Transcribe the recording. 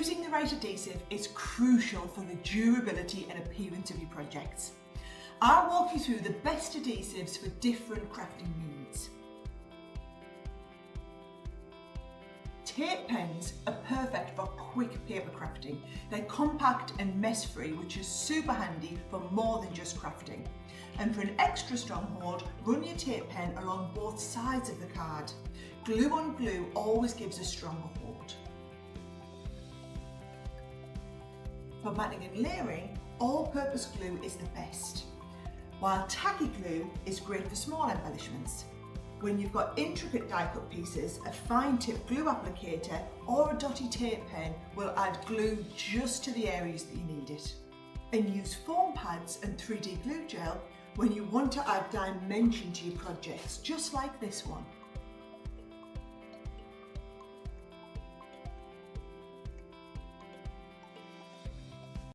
Choosing the right adhesive is crucial for the durability and appearance of your projects. I'll walk you through the best adhesives for different crafting needs. Tape pens are perfect for quick paper crafting. They're compact and mess-free, which is super handy for more than just crafting. And for an extra strong hold, run your tape pen along both sides of the card. Glue on glue always gives a stronger hold. For matting and layering, all-purpose glue is the best, while tacky glue is great for small embellishments. When you've got intricate die-cut pieces, a fine-tip glue applicator or a dotty tape pen will add glue just to the areas that you need it. And use foam pads and 3D glue gel when you want to add dimension to your projects, just like this one.